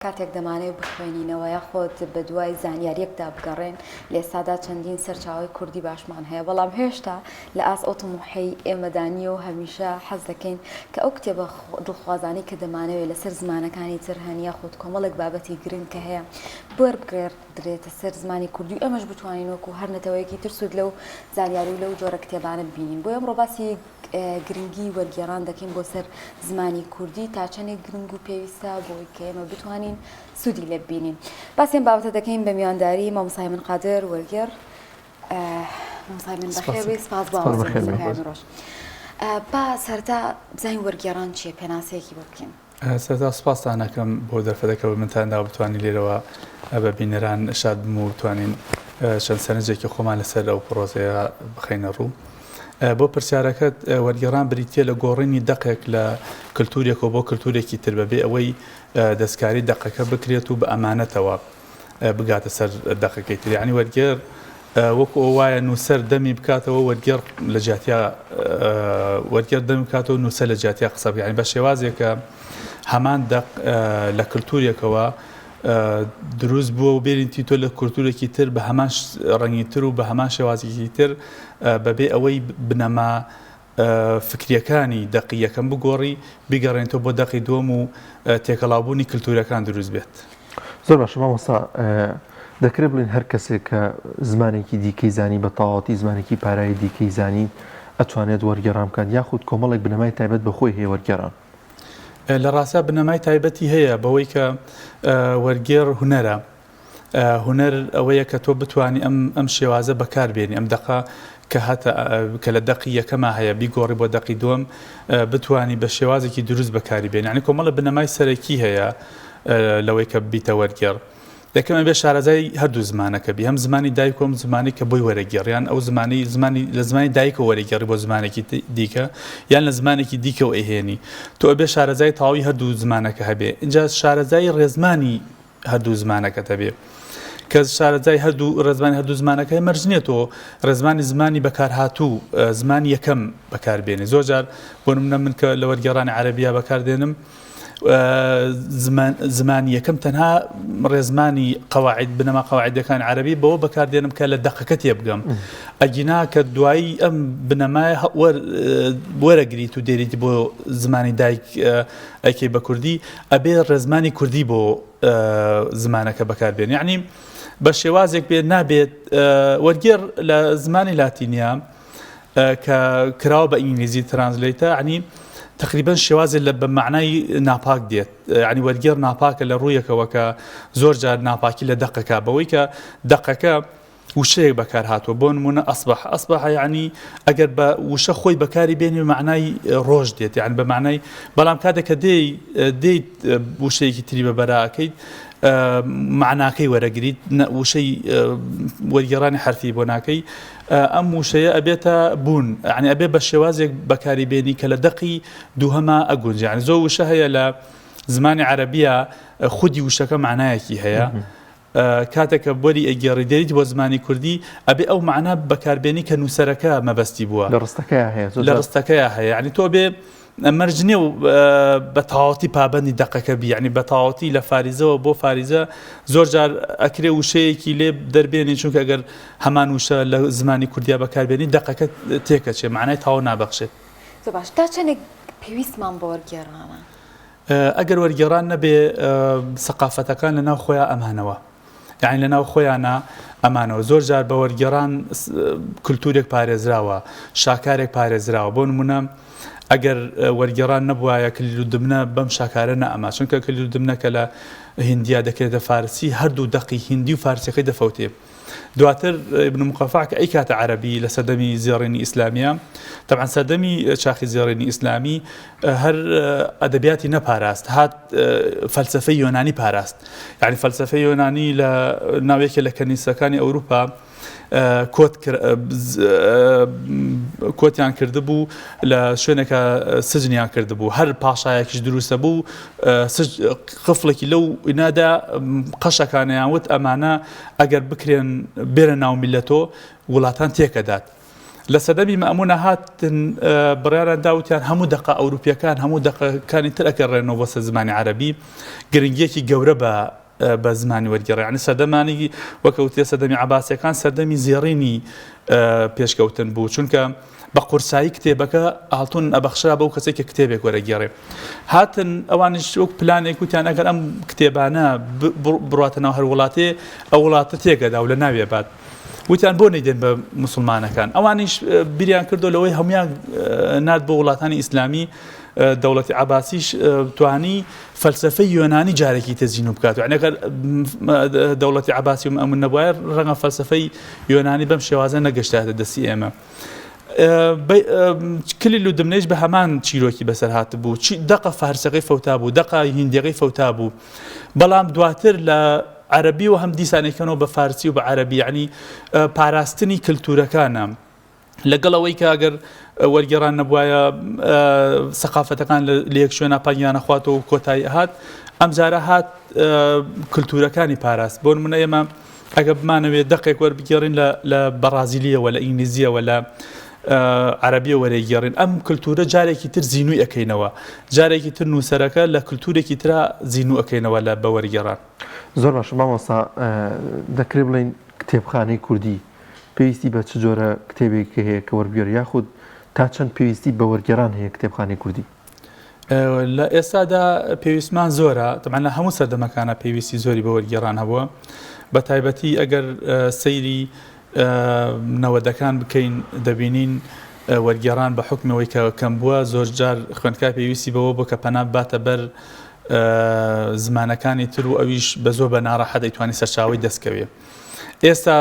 کاتێک دەمانێت بخوێنینەوە یاخۆت بە دوای زانیاریەکدا بگەڕێن لە ئێستادا چەندین سەرچاوی کوردی باشمان هەیە بەڵام هێشتا لە ئاس ئۆتۆمۆحی ئێمەدانی و هەمیشە حەز دەکەین کە ئەو کتێبە دڵخوازانی کە دەمانەوێت لەسەر زمانەکانی تر هەنیا خۆت کۆمەڵێک بابەتی گرنگ کە هەیە بگێڕدرێتە سەر زمانی کوردی و ئەمەش بتوانین وەکو هەر نەتەوەیەکی تر سوود لەو زانیاری و لەو جۆرە کتێبانە ببینین بۆ ئەمڕۆ باسی گرنگی وەرگێڕان دەکەین بۆ سەر زمانی کوردی تا چەندێک گرنگ و پێویستە بۆی کە ئێمە بتوانین سوودی لێ ببینین. باسێن بابەتە دەکەین بە میوانداری مامۆستای من قادر وەرگێڕ. مامۆستای من بەخێر سپاس بۆ ڕۆژ. با سەرتا بزانین وەرگێڕان چییە پێناسەیەکی بۆ بکەین. سەرتا سوپاسان ئەەکەم بۆ دەرفەتەکەەوە منتاندا بتوانین لێرەوە بە بینەران شاد بم و بتوانین چەند سەرنجێکی خۆمان لەسەر ئەو پرۆزەیە بخەینە ڕوو. بۆ پرسیارەکەت وەرگێڕان بریتیە لە گۆڕینی دەقێک لە کللتورێکەوە بۆ کللتورێکی تر بەبێ ئەوەی دەستکاری دەقەکە بکرێت و بە ئەمانەتەوە بگاتە سەر دەقەکەی تر. یعنی وەرگێڕ وەکو ئەو وایە نووسەر دەمی بکاتەوە وەرگێڕ لە جاتیا وەرگێڕ دەمی بکاتەوە نووسە لە جاتیا قسە بکات. یعنی بە شێوازێکە هەمان دەق لە کللتورێکەوە دروست بووە و بێنیتی تۆ لە کللتورێکی تر بە هەمان ڕەنگی تر و بە هەمان شێوازێکی تر بەبێ ئەوەی بنەما فکریەکانی دەقی یەکەم بگۆڕی بیگەڕێنێتەوە بۆ دەقی دووەم و تێکەڵاوبوونی کللتورەکان دروست بێت. زۆر باش مامۆستا دەکرێت بڵین هەر کەسێک کە زمانێکی دیکەی زانی بە تەواوەتی زمانێکی پارایی دیکەی زانی ئەتوانێت وەرگێڕان بکات یاخود کۆمەڵێک بنەمای تایبەت بەخۆی هەیە وەرگێڕان. لە ڕاستە بنەمای تایبەتی هەیە بەوەی کە وەرگێڕ هونەرە. هونەر ئەوەیە کە تۆ بتانی ئەم شێوازە بەکاربێنی ئەم دەقا کە لە دەقی یەکەما هەیە بیگۆڕی بۆ دەقی دووەم بتانی بە شێوازێکی دروست بەکاری بێنی. یعنی کۆمەڵە بنەمای سەرەکی هەیە لەوەی کە بیتە وەرگێڕ. یەکەمە بێ شارەزای هەردوو زمانەکە بی هەم زمانی دایک و ئەم زمانی کە بۆی وەرەگێڕیان ئەو لە زمانی دایکە وەرەگێڕی بۆ زمانێکی دیکە یان لە زمانێکی دیکەەوە ئەهێنی تۆ ئەبێ شارەزای تەواوی هەردوو زمانەکە هەبێ. اینجا شارەزای ڕێزمانی هەردوو زمانەکە هەبێ کە شارەزای ڕێزمانی هەردوو زمانەکە مەرجێتەوە ڕێزمانی زمانی بەکارهاتوو زمانی یەکەم بەکاربێنێ. زۆر جار بۆ نمونە من کە لە وەرگێڕانی عەرەبیە بەکاردێنم زمانی یەکەم تەنها ڕێزمانی قەواعید بنەما قەواعیدەکان عەرەبی بەوە بەکاردێنم کە لە دەقەکە تێبگەم. ئەگینا کە دوایی ئەم بنەمای وەرەگریت و دێریت بۆ زمانی دایک ئەیکەی بە کوردی ئەبێ ڕێزمانی کوردی بۆ زمانەکە بەکاربێن. یعنی بە شێوازێک بێت نابێت وەرگێڕ لە زمانی لاتینیا کە کراوە بە ئینگلیزی ترانسلیتە عنی تقریبا شێوازێک لە بە معنای ناپاک دێت. ینی وەرگێڕ ناپاکە لە ڕوویەکەوە کە زۆر جار ناپاکی لە دەقەکە بەوەی کە دەقەکە وشەیەک بەکار هاتووە بۆ نمونە ئەسبح ینی ئەگەر بە وشە خۆی بەکاری بێنی معنای ڕۆژ دێت یان بە معنای بەڵام کاتێککە دەیت وشەیەکی تری بە بەراکەیت معناکەی وەرەگریت وشەی وەرگێڕانی حرفی بۆ ناکەی ئەم وشەیە ئەبێتە بوون عنی ئەبێ بە شێوازێک بەکاری بێنی کە لە دەقی دووهەمە ئەگونج. یعنی زۆر وشە هەیە لە زمانی عەرەبیە خودی وشەکە معنایەکی هەیە کاتێکە بۆری ئەگێڕی دێریت بۆ زمانی کوردی ئەبێ ئەو معنا بەکاربێنی کە نووسەرەکە مەبەستی بووە لە ڕستەکەیە هەیە. ینی تۆ بێ مەرجنێ و بە تەواوەتی پابەندی دەقەکە بی یعنی بە تەواوەتی لە فاریزەوە بۆ فاریزە زۆر جار ئەکرێ وشەیەکی لێ دەربێنی چونکە ئەگەر هەمان وشە لە زمانی کوردیا بەکاربێنی دەقەکە تێکەچێ معنای تەواو نابەخشێت. باش تا چەندێک پێویستمان بە وەرگێڕانە ئەگەر وەرگێڕان نەبێ سەقافەتەکان لەناو خۆیان ئەمانەوە یعنی لەناو خۆیانە ئەمانەوە زۆر جار بە وەرگێڕان کللتورێک پارێزراوە شاکارێک پارێزراوە. بۆ نمونە ئەگەر وەرگێڕان نەبووایە کلیل و دمنە بەم شاکارە نەئەما چونکە کلیل و دمنەکە لە هیندیا دەکرێتە فارسی هەردوو دەقی هیندی و فارسیەکەی دەفەوتێ. دواتر ابن مقفع کە ئەی کاتە عەرەبی لە سەردەمی زێڕینی ئیسلامیە طبعا سەردەمی چاخی زێڕینی ئیسلامی هەر ئەدەبیاتی نەپاراست هات فەلسەفەی یۆنانی پاراست. یعنی فەلسەفەی یۆنانی لە ناوێکە لە کەنیسەکانی ئەوروپا کۆتیان کردبوو لە شوێنێکە سجنیان کردبوو هەر پاشایەکیش دروستە بوو قفڵێکی لەو ئینادا قەشەکانیان وت ئەمانە ئەگەر بکرێن بێرە ناو میلەتۆ وڵاتان تێکەدات لە سەدەمی مەمونە هاتن بڕیاران داوتیان هەموو دقە ئەوروپیەکان هەموو دقەکانی تر ئەکەڕێنەوە بۆ زمانی عەرەبی گرنگیەکی گەورە بە زمانی وەرگێڕی یعنی سەردەمانی وەکەوتێ سەردەمی عەباسیەکان سەردەمی زێڕینی پێشکەوتن بوو چونکە بە قورسایی کتێبەکە هەڵتون ئەبەخشرا بەو کەسێک کە کتێبێک وەرەگێڕێ هاتن ئەوانش وەک پلانێک وتیان ئەگەر ئەم کتێبانە بڕاتەنەوە هەر وڵاتێ ئەو وڵاتە تێگەدا و لە ناوێ بات وتیان بۆ نەیدێن بە موسڵمانەکان ئەوانیش بیریان کردو لەوەی هەمویان نات بۆ وڵاتانی ئیسلامی دەوڵەتی عەباسیش توانی فەلسەفەی یۆنانی جارێکی تەزیین بکات و ئەگەر دەوڵەتی عەباسی و ئەمن نەبوایە ڕەنگە فەلسەفەی یۆنانی بەم شێوازە نەگەشتاتە دەستی ئێمە کلیل و دمنێش بە هەمان چیرۆکی بەسەر هات بوو دقە فارسەکەی فەوتا بوو دقە هیندیەکەی فەوتا بوو بەڵام دواتر لە عەرەبی و هەم دیسانێکەوە بە فارسی و بە عەرەبی یعنی پاراستنی کلتورەکانە لەگەڵەوەی کە ئەگەر وەرگێڕان نەبوایە سەقافەتەکان لە یەک شوێنە پایانە خواتەوە و کۆتایی هات ئەم جارە هات کلتورەکانی پاراست بۆ نمونە ئێمە ئەگە بمانەوێت دقێک وەربگێڕین لە بەرازیلیەوە لە ئینگلیزیەوە لە عەرەبیە وەرەگێڕین ئەم کلتورە جارێکی تر زیینوی ئەەکەینەوە جارێکی تر نووسەرەکە لە کلتورێکی ترا زیینو ئەەکەینەوە لە بە وەرگێڕان زۆر باش مامۆستا دەکرێت بڵین کتێبخانەی کوردی پێویستی بە چ جۆرە کتێبێکی هەیە کە وەربگێڕ یاخود تا چەند پێویستی بە وەرگێڕان هەیە کتێبخانەی کوردی لە ئێستادا پێویستمان زۆرە تەمەنە هەموو سەردەمەکانە پێویستی زۆری بە وەرگێڕان هەبووە بە تایبەتی ئەگەر سەیری نەوەدەکان بکەین دەبینین وەرگێڕان بە حکمەوەی کە کەم بووە زۆر جار خوێندکار پێویستی بەوە بۆ کە پەنا باتە بەر زمانەکانی تر و ئەویش بە زۆر بە ناڕەحەت دەیتوانی سەرچاوی دەستکەوێ ئێستا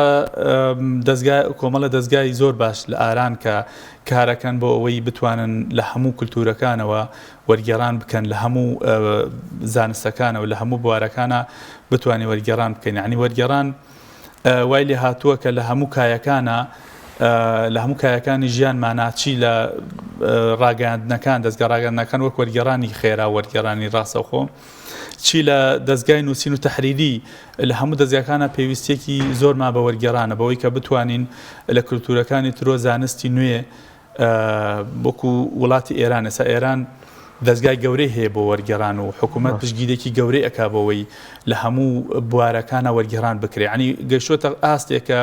کۆمەڵە دەستگای زۆر باش لە ئاران کە کارەکەن بۆ ئەوەی بتوانن لە هەموو کلتورەکانەوە وەرگێڕان بکەن لە هەموو زانستەکانەوە لە هەموو بوارەکانە بتوانێت وەرگێڕان بکەین یعنی وەرگێڕان وای لێ هاتووە کە لە هەموو کایەکانە لە هەموو کایەکانی ژیانماناچی لە ڕاگەاندنەکان دەستگا ڕاگەاندنەکان وەک وەرگێڕانی خێرا وەرگێڕانی ڕاستەوخۆ چی لە دەستگای نووسین و تەحریری لە هەموو دەستگاکانە پێویستێکی زۆرمان بە وەرگێڕانە بەوەی کە بتوانین لە کلتورەکانی ترۆ زانستی نوێ وەکو وڵاتی ئێران ئێستا ئێران دەستگای گەورەی هەیە بۆ وەرگێڕان و حکوومەت پشگیرێکی گەورەی ئەکا بەوەی لە هەموو بوارەکانە وەرگێڕان بکرێ ینی گەیشتۆتە ئاستێکە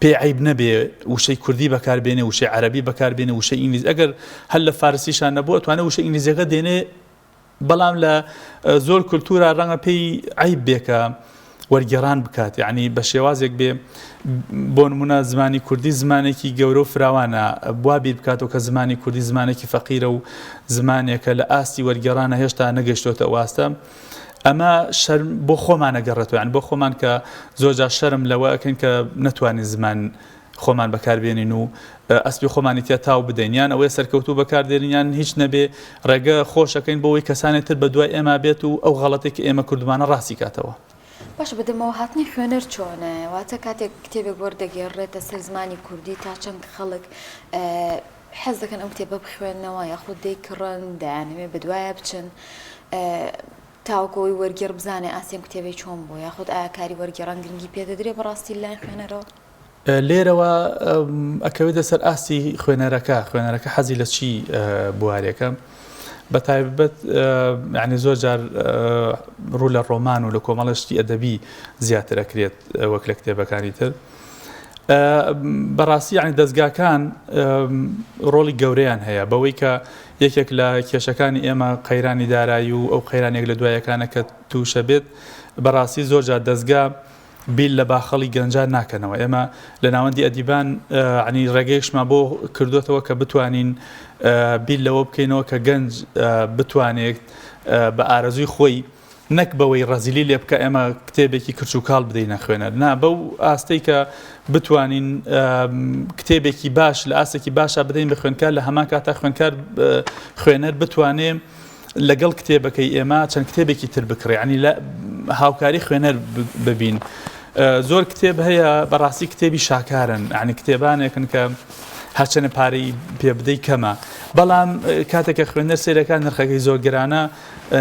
پێی عیب نەبێ وشەی کوردی بەکاربێنێ وشەی عەرەبی بەکاربێنێ وشەی ئینگلیز ئەگەر هەر لە فارسیشان نەبووە توانێت وشەی ئینگلیزیەکە دێنێ بەڵام لە زۆر کولتورە ڕەنگە پێی عیب بێکە وەرگێڕان بکات یعنی بە شێوازێک بێ بۆ نمونە زمانی کوردی زمانێکی گەورە و فراوانە بوا بیر بکاتەوە کە زمانی کوردی زمانێکی فەقیرە و زمانێکە لە ئاستی وەرگێڕانە هێشتا نەگەشتۆتە واستە ئەمە شەرم بۆ خۆمان نەگەڕێتەوە یعنی بۆ خۆمان کە زۆرجار شەرم لەوە ئەکەین کە نەتوانین زمان خۆمان بەکاربێنین و ئەسپی خۆمانی تیا تاو بدەینیان ئەوەی سەرکەوتوو بەکاردێنیان هیچ نەبێ ڕێگە خۆشەکەین بۆەوەی کەسانێتتر بە دوای ئێمە بێت و ئەو غەڵەتێک ئێمە کوردمانە ڕاستی کاتەوە باش بەدەمەوە هاتنی خوێنەر چۆنە واتە کاتێک کتێبێک وەردەگێڕێتە سەر زمانی کوردی تا چەند خەڵک حەز دەکەن ئەم کتێبە بخوێنەوە یاخود دەیکڕن دەیانەوێ بەدوایە بچن تاوکەوەی وەرگێڕ بزانێ ئاسیم کتێبی چۆن بوو یاخود ئایا کاری وەرگێڕان گرنگی پێدەدرێ بەڕاستی لای خوێنەرەوە لێرەوە ئەکەوێتە سەر ئاستی خوێنەرەکە حەزی لە چی بوارێکە بە تایبەت یعنی زۆر جار ڕوو لە ڕۆمان و لە کۆمەڵشتی ئەدەبی زیاتر ئەکرێت وەک لە کتێبەکانی تر بەڕاستی یعنی دەستگاکان ڕۆڵی گەورەیان هەیە بەوەی کە یەکێک لە کێشەکانی ئێمە قەیرانی دارایی و ئەو قەیرانێک لە دوایەکانە کە تووشە بێت بەڕاستی زۆر جار دەستگا بیل لە باخەڵی گەنجان ناکەنەوە ئێمە لە ناوەندی ئەدیبان عنی ڕێگەیشمان بۆ کردوێتەوە کە بتوانین بیل لەوە بکەینەوە کە گەنج بتوانێت بە ئارەزوی خۆی نەک بەوەی ڕەزیلی لێ بکە ئێمە کتێبێکی کرچ و کاڵ بدەینە خوێنەر نا بەو ئاستەی کە بتوانین کتێبێکی باش لە ئاستێکی باشە بدەین بە خوێنکار لە هەمان کاتا خوێنەر بتوانێ لەگەڵ کتێبەکەی ئێمە چەند کتێبێکی تر بکڕێ ینی لە هاوکاری خوێنەر ببین زۆر کتێب هەیە بەڕاستی کتێبی شاکارن ینی کتێبانێکن کە هەرچەنە پارەی پێ بدەی کەمە بەڵام کاتێکە خوێنەر سیرەکان نرخەکەی زۆر گرانە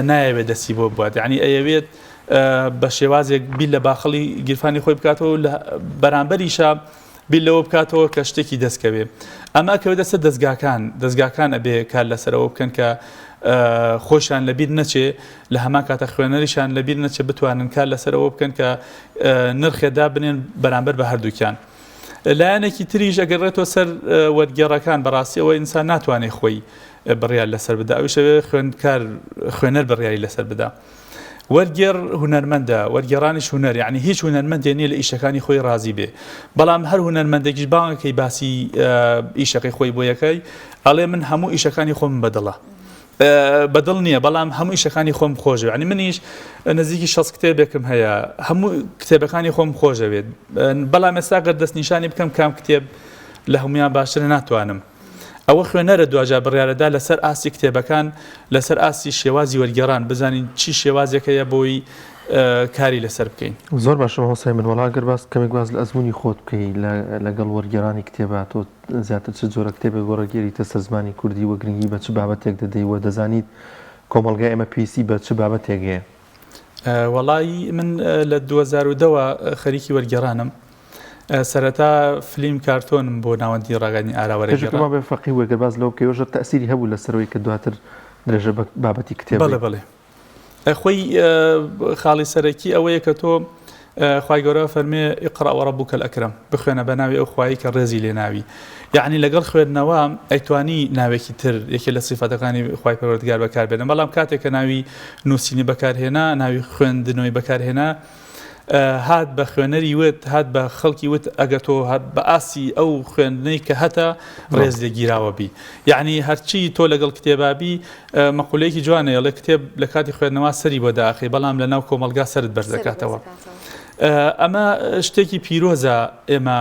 نایەوێت دەستی بۆ بوات ینی ئەیەوێت بە شێوازێک بیل لە باخەڵی گیرفانی خۆی بکاتەوە لە بەرامبەریشە بیل لەوە بکاتەوە کە شتێکی دەستکەوێ ئەمە کەوێ دەسە دەستگاکان ئەبێ کار لەسەرەوە بکەن کە خۆشیان لەبیر نەچێ لە هەمان کاتە خوێنەریشان لەبیر نەچێ بتوانن کار لەسەرەوە بکەن کە نرخێدا بنێن بەرامبەر بە هەردووکیان لایەنێکی تریش ئەگەڕێتەوە سەر وەرگێڕەکان بەڕاستی ئەوە ئینسان ناتوانێت خۆی بڕیار لەسەر بدا ئەوشەوێ خوێنەر بڕیاری لەسەر بدا وەرگێڕ هونەرمەندە وەرگێڕانیش هونەر یعنی هیچ هونەرمەندێ نییە لە ئیشەکانی خۆی ڕازی بێ بەڵام هەر هونەرمەندێکیش باوەکەی باسی ئیشەکەی خۆی بۆ یەکەی ئەڵێ من هەموو ئیشەکانی خۆم بەدڵە بەدڵ نییە بەڵام هەموو ئیشەکانی خۆم خۆشە ینی منیش نزیکی 6 کتێبێکم هەیە هەموو کتێبەکانی خۆم خۆشەوێت بەڵام ئێستا گەر دەستنیشانی بکەم کام کتێب لە هەمویان باشتر ناتوانم ئەوە خوێنەرە دوجا بڕیارەدا لەسەر ئاسی کتێبەکان لەسەر ئاسی شێوازی وەرگێڕان بزانین چی شێوازێکەیە بۆی کاری لەسەر بکەین زۆر باشە هەوسای من وەڵا گەر باس کەمێک باز لە ئەزمموی خۆت بکەی لەگەڵ وەرگێڕانی کتێبات و زیاتر چ جۆرە کتێبێک گۆڕەگەریتە سەر زمانی کوردی و گرنگی بە چ بابەتێک دەدەیوە دەزانیت کۆمەڵگای ئەمە پێویستی بە چ بابەتێکەیە وەڵی من لە 2010 خەریکی وەرگێڕانم سەرەتا فیلم کارتۆنم بۆ ناوەندی ڕاگەانی ئاراوەرەگێڕان بێ فەقی وەگەر باز لەو بکەوەژە تەسیری هەبوو لەسەرەوەی کە دواتر درێژە بابەتی کتێب بەڵێ خۆی خاڵی سەرەکی ئەوەیە کە تۆ خوای گەورە فەرمێ اقرأ وربك الأكرم بخوێنە بە ناوی ئەو خوایی کە ڕێزی لێ ناوی یعنی لەگەڵ خوێندنەوە ئەیتوانی ناوێکی تر یەکێ لە سیفەتەکانی خوای پەروەردگار بەکاربێنن بەڵام کاتێک کە ناوی نووسینی بەکارهێنا ناوی خوێندنەوەی بەکارهێنا هات بە خوێنەری وت هات بە خەڵکی وت ئەگە تۆ هات بە ئاسی ئەو خوێندنەی کە هەتا ڕێز لێگیراوە بی یعنی هەرچی تۆ لەگەڵ کتێبابی مەقولەیەکی جوانەیە لە کتێب لە کاتی خوێندنەوە سەری بۆ داخی بەڵام لە ناو کۆمەلگا سرت بەرز دەکاتەوە ئەمە شتێکی پیرۆزە ئێمە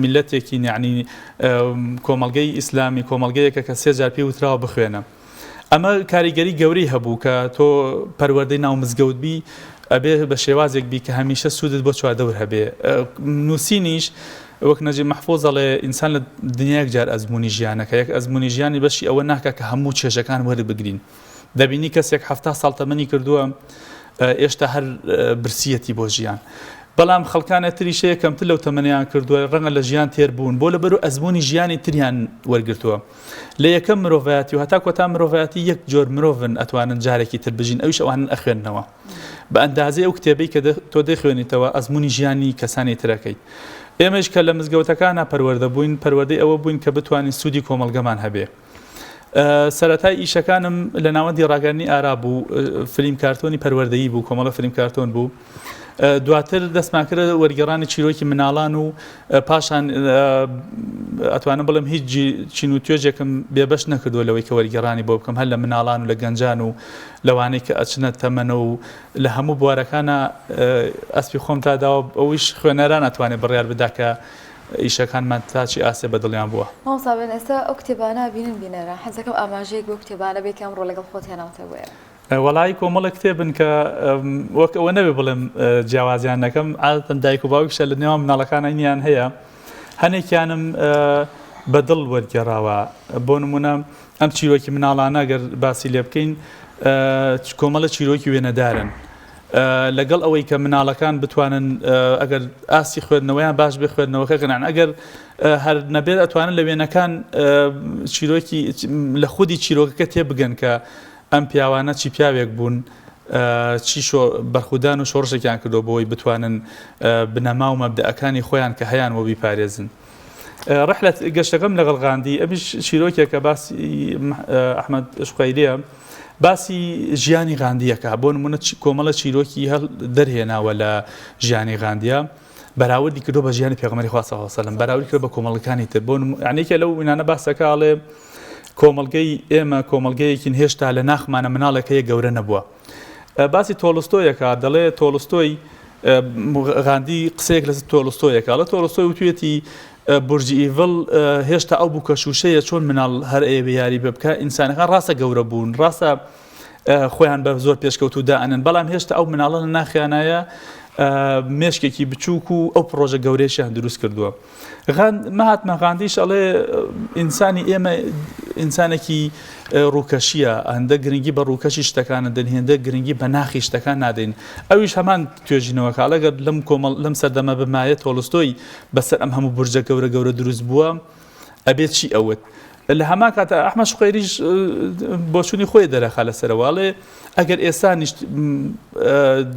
میلەتێکی یعنی کۆمەلگەی ئیسلامی کۆمەلگەیەکە کە 3 جار پێی وتراوە بخوێنە ئەمە کاریگەری گەورەی هەبوو کە تۆ پەروەردەی ناو مزگەوت بی ئەبێ بە شێوازێک بی کە هەمیشە سوودت بۆ چواردەور هەبێ نووسینیش وەک نەجیب مەحفوظ ئەڵێ ئینسان لە دنیایەک جار ئەزمموی ژیانەکە یەک ئەزمموی ژیانی بەشی ئەوە ناکە کە هەموو چێژەکان وەربگرین دەبینی کەسێک 70 ساڵ تەمەنی کردووە ئێشتا هەر برسیەتی بۆ ژیان بەڵام خەڵکانە تریشەیە کەمتر لەو تەمەنیان کردووە ڕەنگە لە ژیان تێر بوون بۆ لەبەر و ئەزمموی ژیانی تریان وەرگرتووە لە یەکەم مرۆڤایەتی و هەتا کۆتا مرۆڤایەتی یەک جۆر مرۆڤن ئەتوانن جارێکی تر بژین ئەویش ئەوانن ئەخوێننەوە بە ئەندازەی ئەو کتێبەی کە تۆ دەخوێنیتەوە ئەزمموی ژیانی کەسانی ترەکەیت ئێمەش کە لە مزگەوتەکانە پەروەردە بووین پەروەردەی ئەوە بووین کە بتوانین سوودی کۆمەلگەمان هەبێ سەرەتای ئیشەکانم لە ناوەندی ڕاگەرنی ئارا بوو فیلم کارتۆنی پەروەردەیی بوو کۆمەڵە فیلم کارتۆن بوو دواتر دەستمان کرد وەرگێڕانی چیرۆکی مناڵان و پاشان ئەتوانم بڵم هیچ چین و توێژێکم بێبەش نەکردووە لەوەی کە وەرگێڕانی بۆ بکەم هەر لە مناڵان و لە گەنجان و لەوانەی کە ئەچنە تەمەنە و لە هەموو بوارەکانە ئەسپی خۆم تاداوە ئەویش خوێنەران ئەتوانێت بڕیار بدا کە ئیشەکانمان تاچی ئاسێ بەدڵیان بووە مامۆستا ئێستا ئەو کتێبانە بینن بینەرە حەزەکەم ئاماژەیەک بۆ کتێبانە بێ کە ئەمڕۆ لەگەڵ خۆت هێناوتە وێرە وەڵی کۆمەڵە کتێبن کە وەک ئەوە نەبێ بڵێم جیاوازیان نەکەم عادەتەن دایک و باوکشە لە نێوان مناڵەکانیان هەیە هەنێکیانم بەدڵ وەرگێڕاوە بۆ نمونە ئەم چیرۆکی مناڵانە گەر باسی لێ بکەین کۆمەڵە چیرۆکی وێنەدارن لەگەڵ ئەوەی کە مناڵەکان بتوانن ئەگەر ئاسی خوێندنەوەیان باش بێ خوێندنەوەکە گەنان ئەگەر هەر نەبێت ئەتوانن لە وێنەکان چیرۆکی لە خودی چیرۆکەکە تێبگەن کە ئەم پیاوانە چی پیاوێک بوون چی بەرخودان و شۆڕشێکیان کردو بۆی بتوانن بنەما و مەبدەئەکانی خۆیان کە هەیان بۆ بیپارێزن ڕحلەت گەشتەکەم لەگەڵ غاندی ئەمیش شیرۆکێکە باسی ئەحمەد شقەیریە باسی ژیانی غاندیەکە بۆ نمونە کۆمەڵە چیرۆکی هەڵ دەرهێناوە لە ژیانی غاندیە بەراوردی کردو بە ژیانی پێغەمبەری خوا صلی الله علیه و سلم بەراوردی کردو بە کۆمەڵەکانی تر بۆ یعنیکە لەو وینانە باسەکە ئاڵێ کۆمەلگەی ئێمە کۆمەلگەیەکین هێشتا لە ناخمانە مناڵەکەیە گەورە نەبووە باسی تۆلستۆیەکە دەڵێ تۆلستۆی غاندی قسەیەک لەس تۆلستۆیەکە لە تۆلستۆی وتوێتی بورجی ئیڤڵ هێشتا ئەو بوو کە شوشەیە چۆن مناڵ هەر ئێوە یاری بە بکە ئینسانەکان ڕاستە گەورە بوون ڕاستە خۆیان بە زۆر پێشکەوت و دائەنن بەڵام هێشتا ئەو مناڵە ناخیانایە مێشکێکی بچووک و ئەو پرۆژە گەورەیشیان دروست کردووە. مەهاتما غاندیش ئەڵێ ئینسانی ئێمە ئینسانێکی ڕووکەشیە، هەندە گرنگی بە ڕووکەشی شتەکانە دەنهێندە گرنگی بە ناخی شتەکان نادەین. ئەویش هەمان توێژینەوەکە ئەگەر لەم سەردەمە بمایە تۆڵستۆی بەسەر ئەم هەموو بورجە گەورە دروست بووە ئەبێت چی ئەوت. لە هەما کاتە ئەحمەد شوقەیریش بۆچوونی خۆی دەرەخا لەسەرەوەڵێ ئەگەر ئێستانیش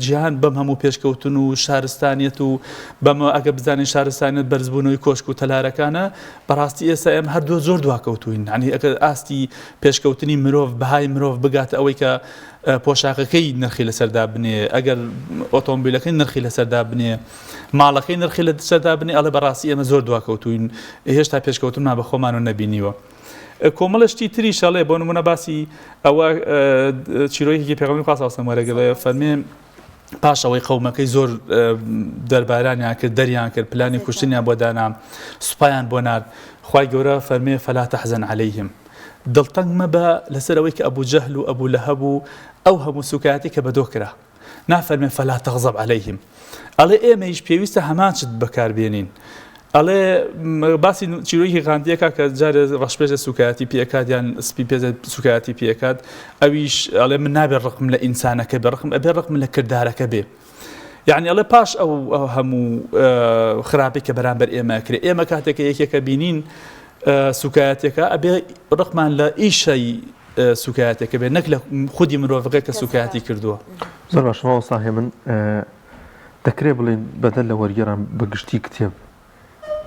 جیهان بەم هەموو پێشکەوتن و شارستانیەت و بەمە ئەگە بزانین شارستانیت بەرزبوونەوەی کۆشک و تەلارەکانە بەڕاستی ئێستا ئێمە هەردوو زۆر دواکەوتوین. ینی ئەگەر ئاستی پێشکەوتنی مرۆڤ بەهای مرۆڤ بگاتە ئەوەی کە پۆشاکەکەی نرخی لەسەردا بنێ، ئەگەر ئۆتۆمبیلەکەی نرخی لەسەردا بنێ، ماڵەکەی نرخی لەسەردا بنێ، ئەڵێ بەڕاستی ئێمە زۆر دواکەوتوین، هێشتا پێشکەوتنمان بە خۆمان و نەبینیوە. کۆمەڵشتی تری شەڵێ بۆ نمونە باسی ئەوە چیرۆیەکی پێغەمبەری خوا صلی الله علیه و آله فەرمێ پاشەوەی قەومەکەی زۆر دەربارانیان کرد، دەریان کرد، پلانی کوشتنیان بۆ دانا، سوپایان بۆ نارد، خوای گەورە فەرمێ فەلا تەحزەن عەلەیهم، دڵتەنگ مەبە لەسەر ئەوەی کە ئەبوو جەهل و ئەبوو لەهەب و ئەو هەموو سوکایەتی کە بەدۆ کرا، نافەرمێ فەلا تەغزەب عەلەیهم. ئەڵێ ئێمەیش پێویستە هەمان شت بەکاربێنین. ئەڵێ باسی چیرۆکی غاندیەکە کە جارێ ڕەشپێژە سوکایەتی پێکات یان سپی پێ سوکایەتی پێکات، ئەویش ئەڵێ من نابێت ڕقم لە ئینسانەکە بێ، ئەبێ ڕقم لە کردارەکە بێ. یعنی ئەڵێ پاش ئەو هەموو خراپی کە بەرامبەر ئێمە کرێ، ئێمە کاتێکە یەکێکە بینین سوکایەتێکە ئەبێ ڕقمان لە ئیشەی سوکایەتێکە بێ، نەک لە خودی مرۆڤەکە کە سوکایەتی کردووە. زۆر باشەوە ساهێ من دەکرێ بڵێن بەدەل لە وەرگێڕان بەگشتی کتێب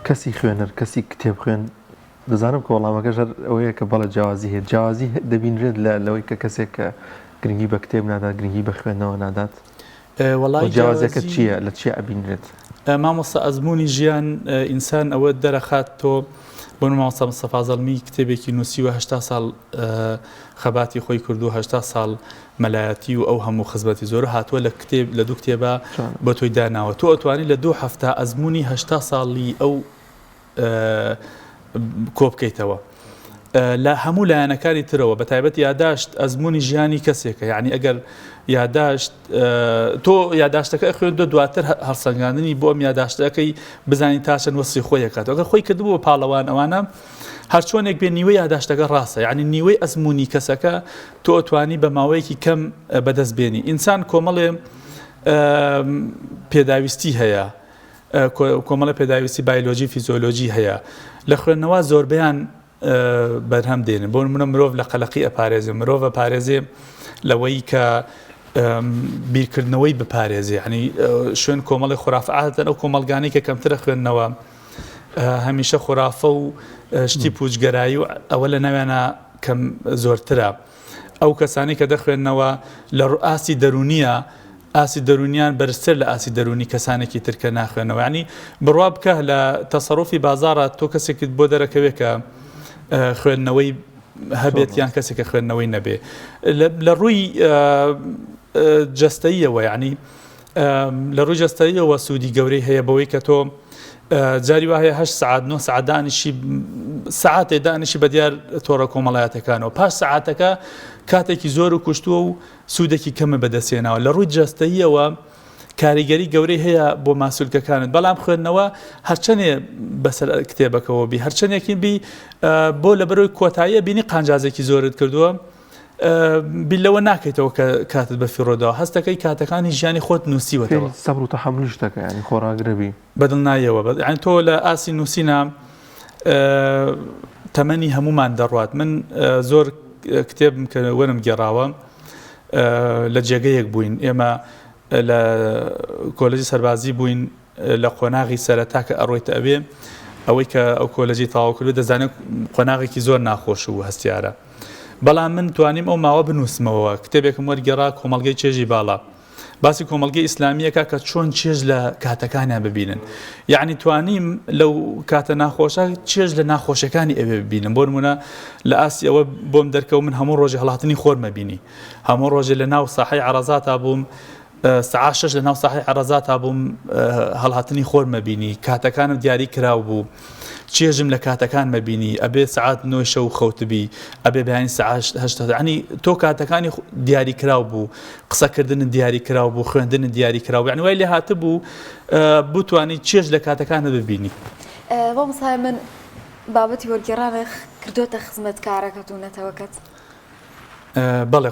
کەسی خوێنەر کەسی کتێب خوێن دەزانم کە وەڵامەکە ژەر ئەوەیە کە بەڵە جیاوازی هەیە، جیاوازی دەبینرێت لەوەی کە کەسێک کە گرنگی بە کتێب نادات، گرنگی بە خوێندنەوە نادات. وەڵای جیاوازەکە چییە، لە چی ئەبینرێت؟ مامۆستا ئەزمموی ژیان ئینسان ئەوە دەرەخات تۆ بۆ مامۆستا مستەفا زەڵمی کتێبێکی نووسیوە 80 ساڵ خەباتی خۆی کردو، 80 ساڵ مەلایەتی و ئەو هەموو خزمەتی زۆر هاتووە لە کتێب لە دوو کتێبە بۆ تۆی داناوە. تۆ ئەتوانی لە 2 هەفتە ئەزمموی 80 ساڵی ئەو کۆ بکەیتەوە لە هەموو لایەنەکانی ترەوە، بە تایبەت یاداشت ئەزمموی ژیانی کەسێکە. یعنی ئەگەر یاداشت تۆ یاداشتەکە خوێندە دواتر هەڵسەنگاندنی بۆ ئەم یاداشتەکەی بزانین تا چەند وەسی خۆی دەکاتەوە. ئەگەر خۆی کردبوو بە پاڵەوان ئەوانە هەر چۆنێک بێ نیوەی یاداشتەکە ڕاستە، یعنی نیوەی ئەزمموی کەسەکە تۆ ئەتوانی بە ماوەیەکی کەم بەدەست بێنی. ئینسان کۆمەڵێ پێداویستی هەیە، کۆمەڵە پێداویستی بایۆلۆژی فیزیۆلۆژی هەیە، لە خوێندنەوە زۆربیان بەرهەم دێنن. بۆ نمونە مرۆڤ لە قەلەقی ئەپارێزێ، مرۆڤ ئەپارێزێ لەوەی کە بیرکردنەوەی بپارێزێ، ینی شوێن کۆمەڵی خورافعاتن ئەو کۆمەلگانەی کە کەمترە خوێندنەوە هەمیشە خورافە و شتی پوچگەرایی و ئەوە لە ناوێنە کەم زۆرترە. ئەو کەسانی کە دەخوێننەوە لە ئاسی دەرونیە، ئاسی دەرونیان بەرزتر لە ئاسی دەرونی کەسانێکی ترکە ناخوێنەوە. ینی بڕوا بکە لە تەسەڕوفی بازارە تۆ کەسێکت بۆ دەرەکەوێت کە خوێندنەوەی هەبێت یان کەسێکە خوێندنەوەی نەبێ. لە ڕووی جەستەییەوە، یعنی لە ڕووی جەستەییەوە سوودی گەورەی هەیە بەوەی کە تۆ جاری وایە 8 سعات 9 سعات دانیشی سعاتێ دانیشی بە دیار تۆڕە کۆمەڵایەتەکانەوە، پاش سعاتەکە کاتێکی زۆر و کوشتووە و سوودێکی کەمە بەدەستێناوە. لە ڕووی جەستەییەوە کاریگەری گەورەی هەیە بۆ ماسوولکەکانت، بەڵام خوێندنەوە هەرچەندێ بەسەر کتێبەکەەوە بی، هەرچەندێکی بی بۆ لە بەرەوەی کۆتاییە بینی قانجازێکی زۆرت کردووە، بیلەوە ناکەیتەوە کە کاتت بە فیڕۆداوە هەستەکەی کاتەکانی ژیانی خۆت نووسیوەتەوە. سەبر و تەحەمولی شتەکە، ینی خۆراگرەبی بەدڵ نایەوە. ینی تۆ لە ئاسی نووسینە تەمەنی هەمومان دەڕوات. من زۆر کتێبم کە وەرم گێڕاوە لە جێگەیەک بووین، ئێمە لە کۆلێجی سەربازی بووین لە قۆناغی سەرەتا کە ئەڕۆیتە ئەوێ، ئەوەی کە ئەو کۆلێجی تاوا کردو دەزانێت قۆناغێکی زۆر ناخۆش و هەستیارە. بەڵام من توانیم ئەو ماوە بنووسمەوە، کتێبێکم وەرگێڕا کۆمەڵگەی چێژی باڵا، باسی کۆمەڵگەی ئیسلامیەکە کە چۆن چێژ لە کاتەکانیان ببینن. یعنی توانیم لەو کاتە ناخۆشە چێژ لە ناخۆشەکانی ئەوێ ببینن. بۆ نمونە لە ئاسی ئەوە بۆم دەرکەوت من هەموو ڕۆژێ هەڵاتنی خۆرمە بینی، هەموو ڕۆژێ لە ناو ساحەی عەرەزاتا بووم، ساعات 6 لە ناو ساحەی عەرەزاتا بووم هەڵهاتنی خۆرمە بینی، کاتەکانم دیاری کراو بوو، چێژم لە کاتەکان مەبینی ئەبێ سعات 9 شەو خەوتبی ئەبێ بەیانی سعات 8 عنی تۆ کاتەکانی دیاری کراو بوو قسەکردن دیاری کراو بوو خوێندن دیاری کراو یعنی وای لێ هاتبوو بتوانی چێژ لە کاتەکانە ببینی. بۆ مسای من بابەتی وەرگێڕانە کردوتە خزمەتکارەکەت و نەتەوەکەت؟ بەڵێ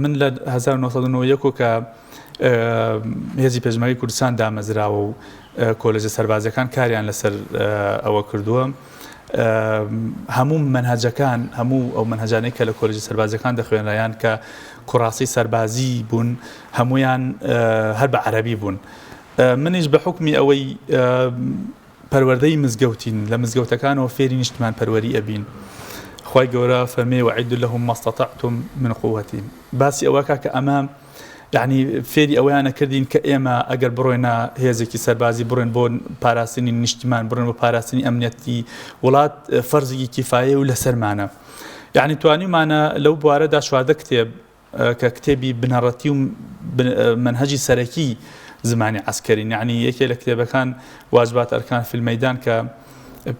من لە 1990 کە هێزی پێشمەرگی کوردستان دامەزراوە و کۆلێجە سەربازەکان کاریان لەسەر ئەوە کردووە هەموو منهەجەکان هەموو ئەو منهەجانەی کە لە کۆلێجی سەربازەکان دەخوێنرایان کە کوڕاسی سەربازی بوون هەمویان هەر بە عەرەبی بوون. منیش بە حکمی ئەوەی پەروەردەی مزگەوتین لە مزگەوتەکانەوە فێری نیشتمان پەروەری ئەبین. خوای گەورە فەرمێ وەعیدوا لەهم ما استطعتم من قوة. باسی ئەوەکە کە ئەمە یعنی فێری ئەویانە کردین کە ئێمە ئەگەر بڕۆینە هێزێکی سەربازی بڕۆین بۆ پاراستنی نیشتمان بڕۆین بۆ پاراستنی ئەمنیەتی وڵات فەرزێکی کیفایە و لەسەرمانە. یعنی توانیمانە لەو بوارەدا شواردە کتێب کە کتێبی بنەڕەتی و منهەجی سەرەکی زمانی عسکەرین یعنی یەکێ لە کتێبەکان واجبات ئەرکان فی المەیدان کە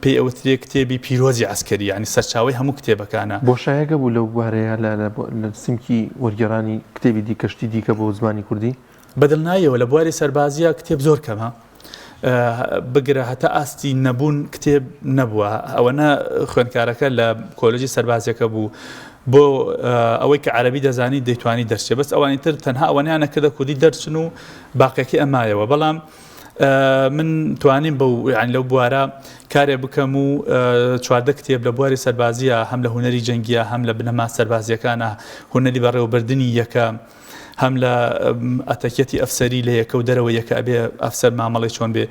پێی ئەوترێ کتێبی پیرۆزی عسکەری یعنی سەرچاوی هەموو کتێبەکانە. بۆشایەکە بوو لەو بوارەیە لە سیمکی وەرگێڕانی کتێبی دیکەشتی دیکە بۆ زمانی کوردی بەدڵنایەوە لە بواری سەربازیە کتێب زۆر کەمە بگرە هەتا ئاستی نەبوون کتێب نەبووە ئەوەنە خوێندکارەکە لە کۆلێجی سەربازیەکە بوو بۆ ئەوەی کە عەرەبی دەزانی دەیتوانی دەرچێ بەس ئەوانی تر تەنها ئەوانیانە کردە کوردی دەرچن و باقیەکە ئەمایەوە. بەڵام من توانیم بەو یعنی لەو بوارە کارێ بکەم و چواردە کتێب لە بواری سەربازیە هەم لە هونەری جەنگیە هەم لە بنەما سەربازیەکانە هونەری بەڕێوەبردننی یەکە هەم لە ئەتەکێتی ئەفسەری لە یەکە و دەرەوە یەکە ئەبێ ئەفسەر مامەڵی چۆن بێ.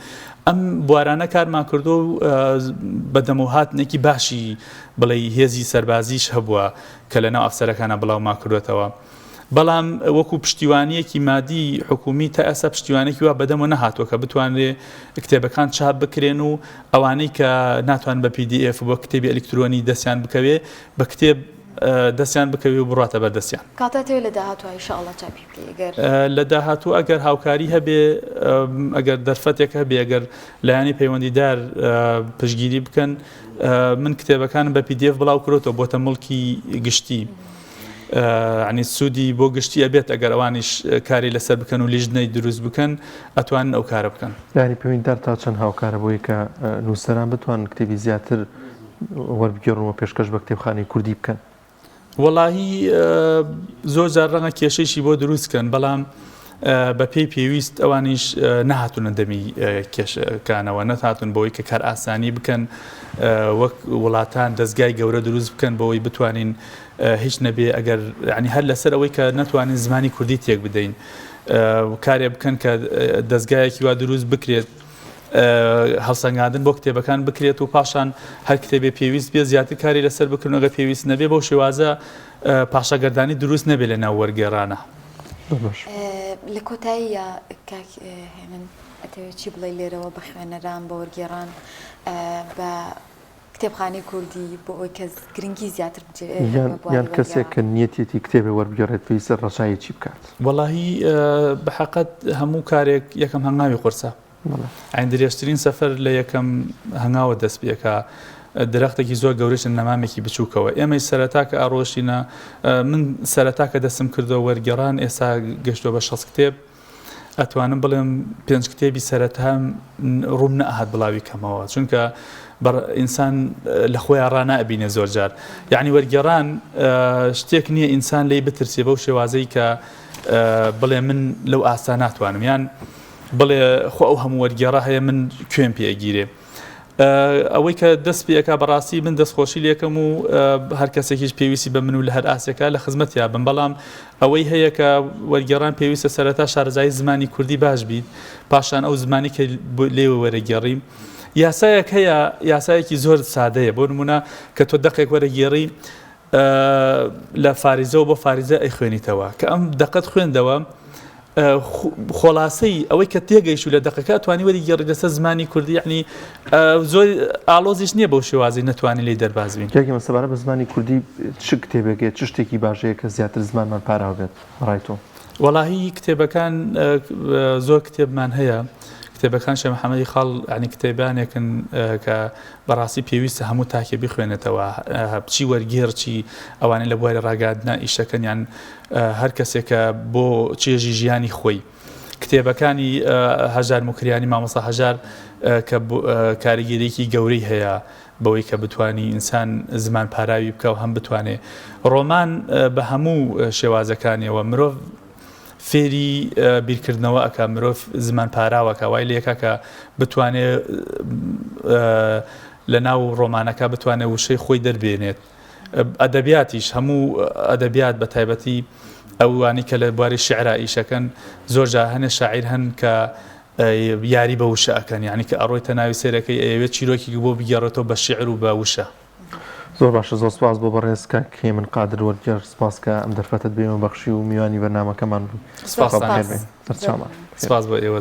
ئەم بوارانە کارمان کردو و بەدەم و هاتنێکی باشی بڵێ هێزی سەربازیش هەبووە کە لەناو ئەفسەرەکانە بڵاوما کردوێتەوە. بەڵام وەکو پشتیوانیەکی مادی حکومی تا ئێستا پشتیوانێکی وا بەدەمەوە نەهاتووە کە بتوانرێ کتێبەکان چاپ بکرێن و ئەوانەی کە ناتوان بە PDF بۆ کتێبی ئەلکترۆنی دەستیان بکەوێ بە کتێب دەستیان بکەوێ و بڕاتە بەردەستیان. کاتاتەوێت لە داهاتوە ئینشاءڵڵا چاپی بکەی لە داهاتوو ئەگەر هاوکاری هەبێ ئەگەر دەرفەتێک هەبێ ئەگەر لایانی پەیوەندیدار پشتگیری بکەن من کتێبەکانم بە PDF بڵاو کردەوە بۆتە مڵکی گشتی. عنی سوودی بۆ گشتی ئەبێت ئەگەر ئەوانیش کاری لەسەر بکەن و لیژنەی دروست بکەن ئەتوانن ئەو کارە بکەن. یعنی پەیوەندیدار تا چەند هاوکارە بۆی کە نووسەران بتوان کتێبی زیاتر وەربگێڕنەوە پێشکەش بە کتێبخانەی کوردی بکەن؟ وەڵاهی زۆر جار ڕەنگە کێشەیشی بۆ دروستکەن بەڵام بە پێی پێویست ئەوانیش نەهاتونە دەمی کێشەکانەوە نەهاتون بۆی کە کار ئاسانی بکەن وەک وڵاتان دەستگای گەورە دروست بکەن بۆی بتوانین هیچ نەبێ ئەگەر ینی هەر لەسەر ئەوەی کە نەتوانین زمانی کوردی تێک بدەین کارێ بکەن کە دەستگایەکی وا دروست بکرێت هەڵسەنگاندن بۆ کتێبەکان بکرێت و پاشان هەر کتێبێ پێویست بێ زیاتر کاری لەسەر بکردن ئەگەر پێویست نەبێ بۆ شێوازە پاشەگەردانی دروست نەبێ لە ناو وەرگێڕانە. لە کۆتاییە کاک هێمن ئەتەوێت چی بڵێ لێرەوە بە خوێنەران بە وەرگێڕان بە کتێبخانەی کوردی بۆ ئەوی کە گرنگی زیاتر یان کەسێک کە نیەتێتی کتێبێ وەربگێڕێت پێویستە ڕەشایی چی بکات؟ وەڵاهی بەحەقەت هەموو کارێک یەکەم هەنگاوی قورسە ئاین درێژترین سەفەر لە یەکەم هەنگاوە دەست پێکە درەختێکی زۆر گەورەشن نەمامێکی بچووکەوە ئێمەی سەرەتا کە ئاڕۆشینە من سەرەتا کە دەستم کردەوە وەرگێڕان ئێستا گەشتۆ بە 6 کتێب ئەتوانم بڵێم 5 کتێبی سەرەتا ڕووم نەئەهات بڵاوی کەمەوە چونکە ئینسان لە خۆیان ڕانائبینێ زۆر جار یعنی وەرگێڕان شتێک نییە ئینسان لی بترسێ بەو شێوازەی کە بڵێ من لەو ئاستا ناتوانم یان بڵێ خۆ ئەو هەموو وەرگێڕا هەیە من کوێم پێگیرێ ئەوەی کە دەست پێەکە بەڕاستی من دەستخۆشی لێکم و هەر کەسێکیش پێویستی بە من و لە هەر ئاسێکە لە خزمەتیا بم بەڵام ئەوەی هەیە کە وەرگێڕان پێویستە سەرەتا شارەزایی زمانی کوردی باش بیت پاشان ئەو زمانی کە لێوە وەرەگێڕیم یاسایەک هەیە یاسایەکی زۆر سادەیە بۆ نمونە کە تۆ دەقێک وەرەگێڕی لە فاریزە و بۆ فاریزە ئەی خوێنیتەوە کە ئەم دەقەت خوێندەوە خۆڵاسەی ئەوەی کە تێگەیش و لە دەقەکە توانی وەرگێڕی لەسەر زمانی کوردی یعنی زۆر ئالۆزیش نییە بەو شێوازی نەتوانانی لێی دەربازبین. کاکی مەسەبارە بە زمانی کوردی چ کتێبێکێت چ شتێکی باشەیە کە زیاتر زمانمان پاراو بێت ڕای تۆ؟ وەڵاهی کتێبەکان زۆر کتێبمان هەیە کتێبەکان شێ محەممەدی خاڵ ینی کتێبانێکن کە بەڕاستی پێویستە هەموو تاکێ بخوێنێتەوە بچی وەرگێرچی ئەوانەی لە بواری ڕاگادنا ئیشەکەن یان هەر کەسێکە بۆ چێژی ژیانی خۆی کتێبەکانی هەژار مکریانی مامۆستا هەژار کە کاریگەریەکی گەورەی هەیە بەوەی کە بتانی ئینسان زمان پاراوی بکە و هەم بتوانێت ڕۆمان بە هەموو شێوازەکانیەوە مرۆڤ فێری بیرکردنەوە ئەکە مرۆڤ زمان پاراوەکە وای لەکە کە بتوانێت لە ناو ڕۆمانەکە بتوانێت وشەی خۆی دەربێنێت ئەدەبیاتیش هەموو ئەدەبیات بە تایبەتی ئەوانی کە لە بواری شعرا ئیشەکەن زۆرجا هەنێ شاعیر هەن کە یاری بە وشە ئەەکەن یعنی کە ئەڕۆیتە ناوی سێرەکەی ئەوێت چیرۆکی بۆ بگەڕێتەوە بە شعر و بە وشە زۆر باشە زۆر سپاس بۆ بەڕێزکە کێ من قادر وەرگەر سپاس کە ئەم دەرفەتت بێمە بەخشی و میوانی بەرنامەکەمان بوو سپاس بۆ ئێوە